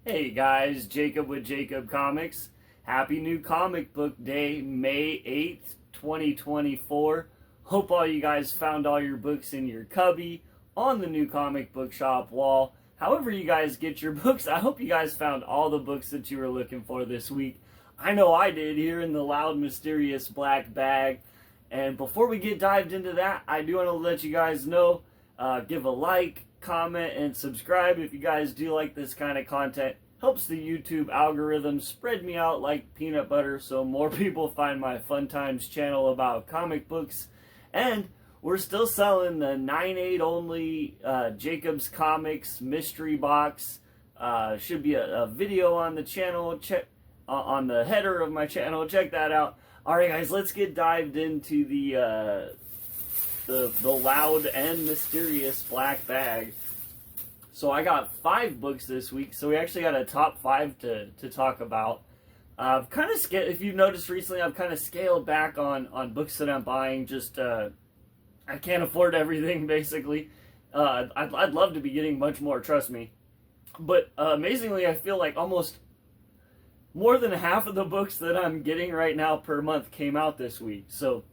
Hey guys, Jacob with Jacob Comics. Happy New Comic Book Day, May 8th, 2024. Hope all you guys found all your books in your cubby, on the new comic book shop wall. However you guys get your books, I hope you guys found all the books that you were looking for this week. I know I did here in the loud, mysterious black bag. And before we get dived into that, I do want to let you guys know, give a like, comment, and subscribe if you guys do like this kind of content. Helps the YouTube algorithm spread me out like peanut butter so more people find my Fun Times channel about comic books. And we're still selling the 9/8 only Jacob's Comics mystery box. Should be a video on the channel, on the header of my channel. Check that out. Alright guys, let's get dived into the loud and mysterious black bag. So I got 5 books this week, so we actually got a top 5 to talk about. I've kind of if you've noticed recently, I've kind of scaled back on books that I'm buying. Just I can't afford everything basically. I'd love to be getting much more, trust me. But amazingly, I feel like almost more than half of the books that I'm getting right now per month came out this week. So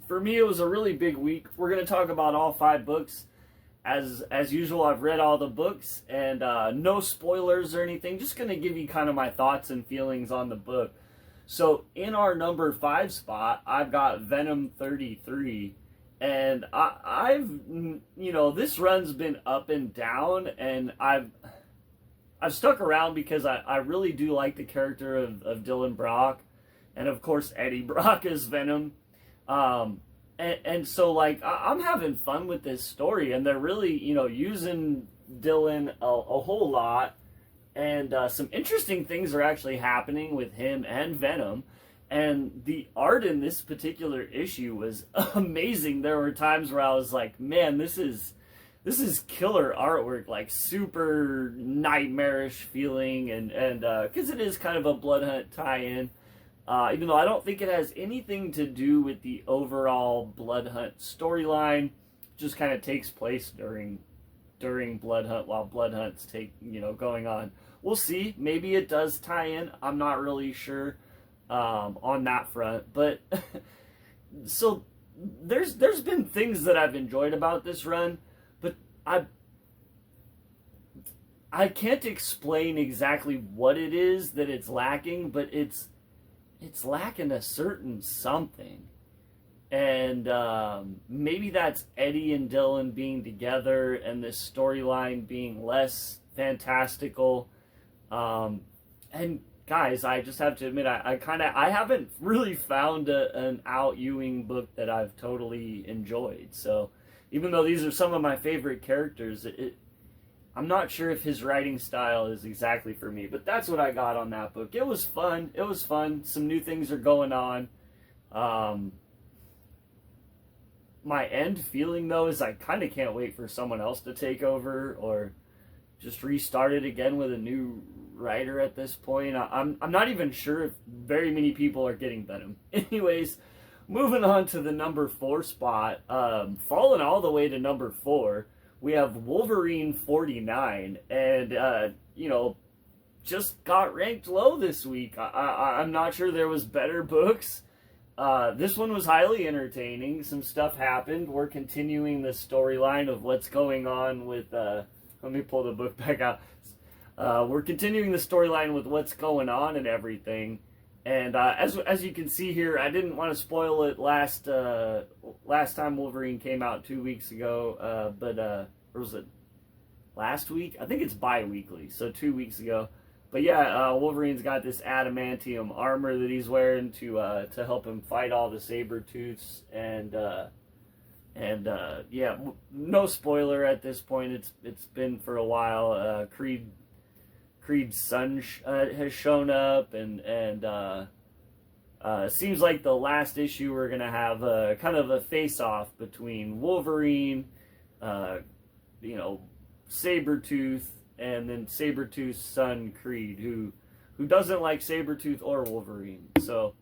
for me, it was a really big week. We're going to talk about all 5 books. As usual, I've read all the books, and no spoilers or anything. Just going to give you kind of my thoughts and feelings on the book. So in our number 5 spot, I've got Venom 33. And I've this run's been up and down, and I've stuck around because I really do like the character of Dylan Brock, and of course Eddie Brock as Venom. And so, like, I'm having fun with this story, and they're really, using Dylan a whole lot, and some interesting things are actually happening with him and Venom, and the art in this particular issue was amazing. There were times where I was like, man, this is killer artwork, like super nightmarish feeling, and because it is kind of a Blood Hunt tie-in. Even though I don't think it has anything to do with the overall Blood Hunt storyline, just kind of takes place during Blood Hunt while Blood Hunt's going on. We'll see. Maybe it does tie in. I'm not really sure on that front. But so there's been things that I've enjoyed about this run, but I can't explain exactly what it is that it's lacking, but it's lacking a certain something. And maybe that's Eddie and Dylan being together and this storyline being less fantastical. And guys, I just have to admit, I haven't really found an Al Ewing book that I've totally enjoyed. So even though these are some of my favorite characters, I'm not sure if his writing style is exactly for me, but that's what I got on that book. It was fun. It was fun. Some new things are going on. My end feeling, though, is I kind of can't wait for someone else to take over or just restart it again with a new writer at this point. I'm not even sure if very many people are getting Venom. Anyways, moving on to the number 4 spot, falling all the way to number 4. We have Wolverine 49, and, just got ranked low this week. I'm not sure there was better books. This one was highly entertaining. Some stuff happened. We're continuing the storyline of what's going on with, let me pull the book back out. We're continuing the storyline with what's going on and everything. And as you can see here, I didn't want to spoil it last time Wolverine came out 2 weeks ago, but or was it last week? I think it's bi-weekly, so 2 weeks ago. But yeah, Wolverine's got this adamantium armor that he's wearing to help him fight all the Sabretooths, and yeah, no spoiler at this point. It's been for a while. Creed's son has shown up, and seems like the last issue we're gonna have kind of a face-off between Wolverine, Sabretooth, and then Sabretooth's son Creed, who doesn't like Sabretooth or Wolverine. So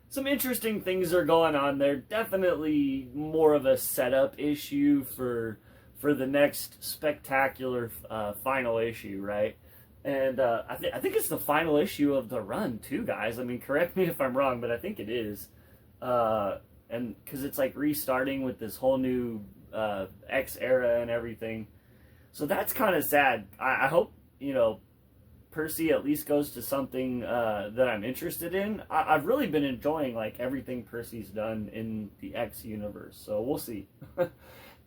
some interesting things are going on there. Definitely more of a setup issue for the next spectacular final issue, right? And I think it's the final issue of the run too, guys. I mean, correct me if I'm wrong, but I think it is. And because it's like restarting with this whole new X era and everything. So that's kind of sad. I hope, Percy at least goes to something that I'm interested in. I've really been enjoying like everything Percy's done in the X universe. So we'll see.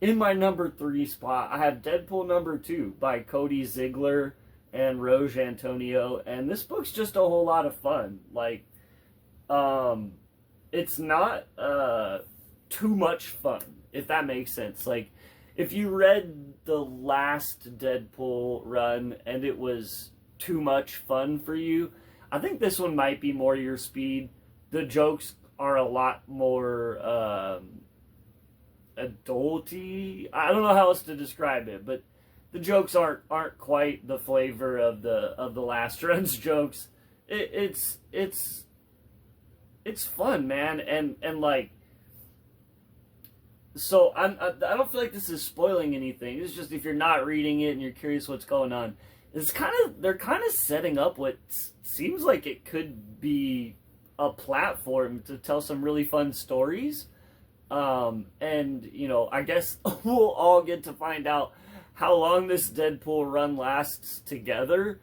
In my number 3 spot, I have Deadpool #2 by Cody Ziegler and Roge Antonio, and this book's just a whole lot of fun. Like, it's not too much fun, if that makes sense. Like, if you read the last Deadpool run and it was too much fun for you, I think this one might be more your speed. The jokes are a lot more adulty. I don't know how else to describe it, but the jokes aren't quite the flavor of the last run's jokes. It's fun, man, and like, so I don't feel like this is spoiling anything. It's just if you're not reading it and you're curious what's going on, they're kind of setting up what seems like it could be a platform to tell some really fun stories. And I guess we'll all get to find out how long this Deadpool run lasts together.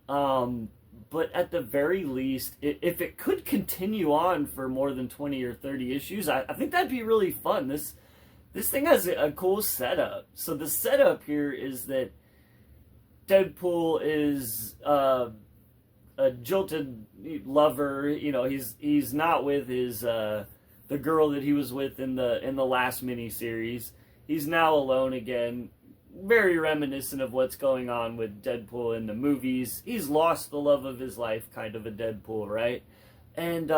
But at the very least, if it could continue on for more than 20 or 30 issues, I think that'd be really fun. This thing has a cool setup. So the setup here is that Deadpool is a jilted lover. He's not with his the girl that he was with in the last miniseries. He's now alone again. Very reminiscent of what's going on with Deadpool in the movies. He's lost the love of his life, kind of a Deadpool, right? And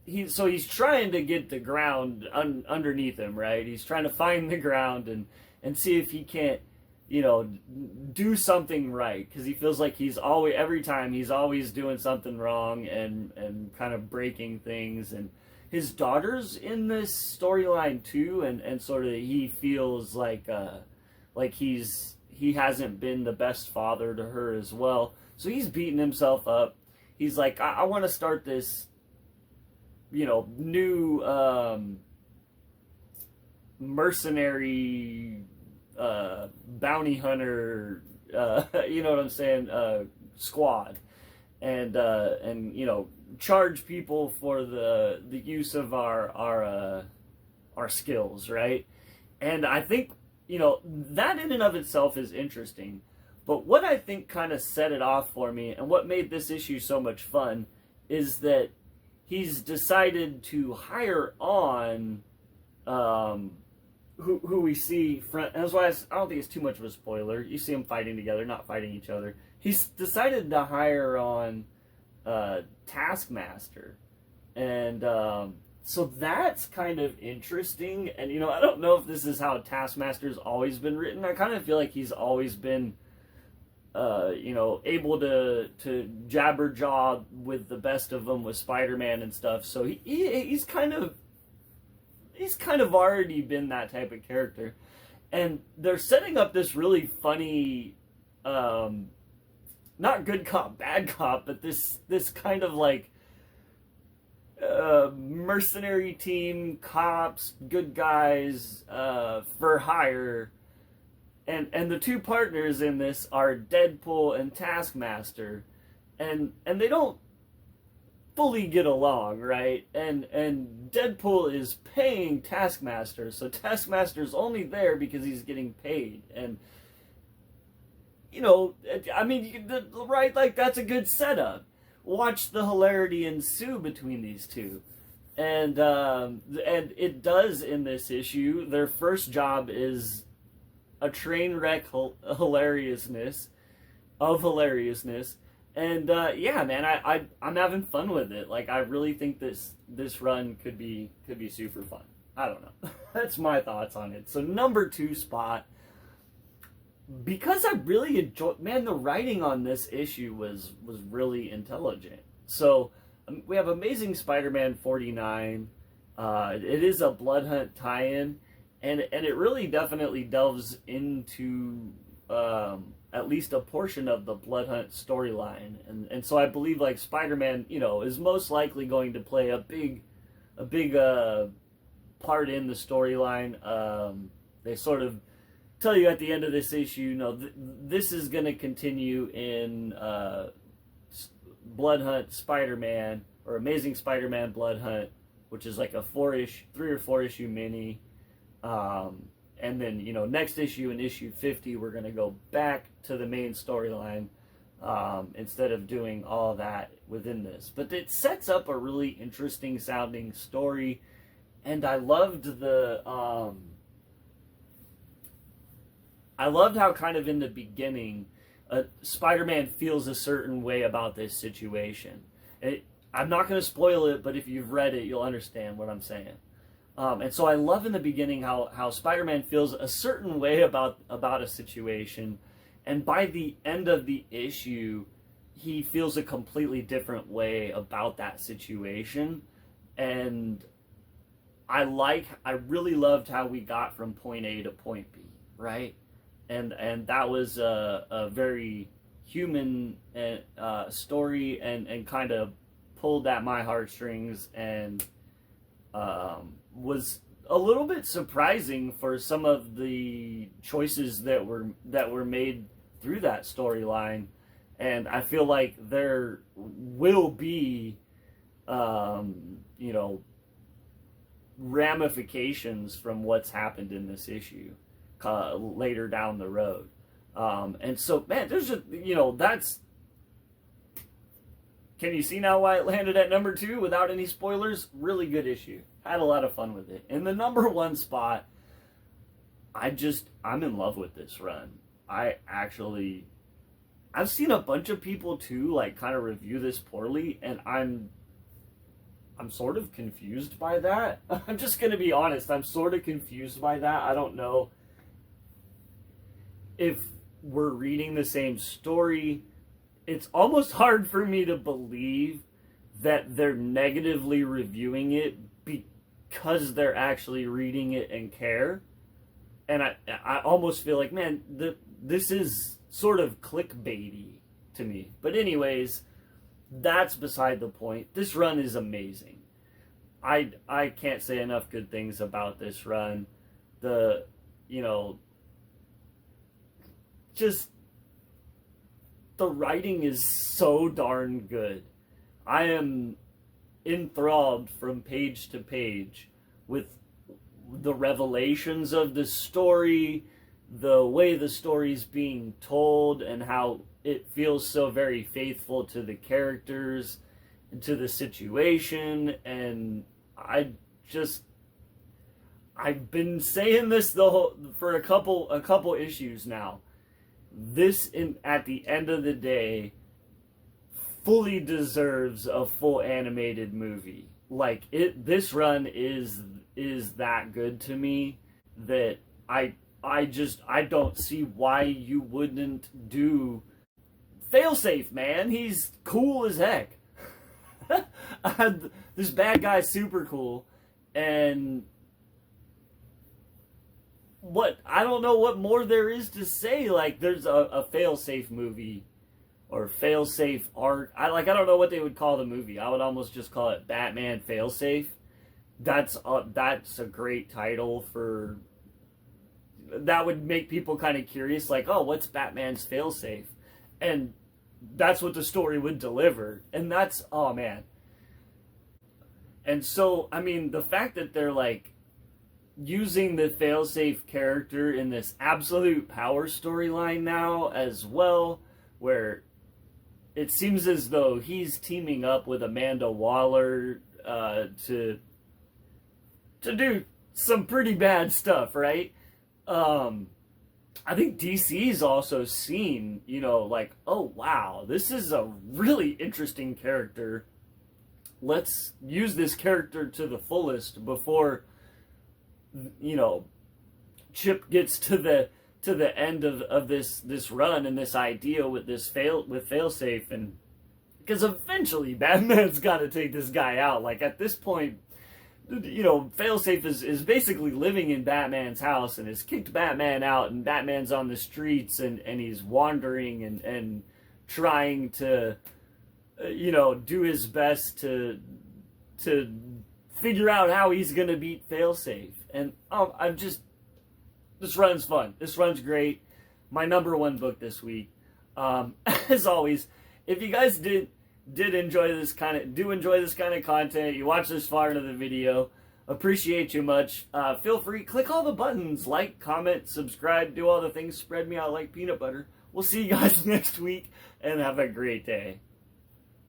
he's trying to get the ground underneath him, right? He's trying to find the ground and see if he can't, do something right, because he feels like every time he's always doing something wrong and kind of breaking things. And his daughter's in this storyline too, and sort of he feels like he hasn't been the best father to her as well. So he's beating himself up. He's like, I want to start this, new mercenary bounty hunter, you know what I'm saying, squad, and charge people for the use of our skills, right? And I think that in and of itself is interesting. But what I think kind of set it off for me, and what made this issue so much fun, is that he's decided to hire on who we see. That's why I don't think it's too much of a spoiler. You see them fighting together, not fighting each other. He's decided to hire on Taskmaster. And so that's kind of interesting. And, I don't know if this is how Taskmaster's always been written. I kind of feel like he's always been, able to jabberjaw with the best of them with Spider-Man and stuff. So he's kind of already been that type of character. And they're setting up this really funny, not good cop, bad cop, but this kind of like, mercenary team, cops, good guys, for hire, and the two partners in this are Deadpool and Taskmaster, and they don't fully get along, right? And Deadpool is paying Taskmaster, so Taskmaster's only there because he's getting paid, and right, like, that's a good setup. Watch the hilarity ensue between these two. And it does in this issue. Their first job is a train wreck hilariousness. And yeah, man, I'm having fun with it. Like, I really think this run could be super fun. I don't know. That's my thoughts on it. So number 2 spot, because I really enjoyed, man, the writing on this issue was really intelligent. So we have Amazing Spider-Man 49. It is a Blood Hunt tie-in, and it really definitely delves into at least a portion of the Blood Hunt storyline, and so I believe like Spider-Man, is most likely going to play a big part in the storyline. They sort of tell you at the end of this issue, this is going to continue in Blood Hunt Spider-Man, or Amazing Spider-Man Blood Hunt, which is like a 3 or 4 issue mini. And then, next issue, in issue 50, we're going to go back to the main storyline instead of doing all that within this. But it sets up a really interesting sounding story. And I loved how kind of in the beginning, Spider-Man feels a certain way about this situation. I'm not going to spoil it, but if you've read it, you'll understand what I'm saying. And so I love in the beginning how Spider-Man feels a certain way about a situation, and by the end of the issue, he feels a completely different way about that situation. And I really loved how we got from point A to point B, right? And that was a very human story, and kind of pulled at my heartstrings, and was a little bit surprising for some of the choices that were made through that storyline. And I feel like there will be ramifications from what's happened in this issue later down the road. And so, man, there's just, that's... Can you see now why it landed at number 2 without any spoilers? Really good issue. Had a lot of fun with it. In the number 1 spot, I'm in love with this run. I've seen a bunch of people too, like, kind of review this poorly, and I'm sort of confused by that. I'm just gonna be honest. I'm sort of confused by that. I don't know if we're reading the same story. It's almost hard for me to believe that they're negatively reviewing it because they're actually reading it and care. And I almost feel like, man, this is sort of clickbaity to me. But anyways, that's beside the point. This run is amazing. I can't say enough good things about this run. Just the writing is so darn good. I am enthralled from page to page with the revelations of the story, the way the story's being told, and how it feels so very faithful to the characters and to the situation. And I've been saying this for a couple issues now. This, at the end of the day, fully deserves a full animated movie. Like, this run is that good to me that I don't see why you wouldn't do Failsafe, man. He's cool as heck. This bad guy's super cool, and I don't know what more there is to say. Like, there's a Failsafe movie, or Failsafe arc. I don't know what they would call the movie. I would almost just call it Batman Failsafe. That's a great title for... That would make people kind of curious, like, oh, what's Batman's Failsafe? And that's what the story would deliver. And that's, oh man. And so, I mean, the fact that they're like using the Failsafe character in this absolute power storyline now as well, where it seems as though he's teaming up with Amanda Waller to do some pretty bad stuff, right? I think DC's also seen, like, oh wow, this is a really interesting character. Let's use this character to the fullest before, Chip gets to the end of this run and this idea with Failsafe, and because eventually Batman's got to take this guy out. Like, at this point, Failsafe is basically living in Batman's house and has kicked Batman out, and Batman's on the streets and he's wandering and trying to, do his best to figure out how he's going to beat Failsafe. And this run's fun. This run's great. My #1 book this week. As always, if you guys did enjoy this kind of content, you watch this far into the video, appreciate you much. Feel free, click all the buttons, like, comment, subscribe, do all the things, spread me out like peanut butter. We'll see you guys next week, and have a great day.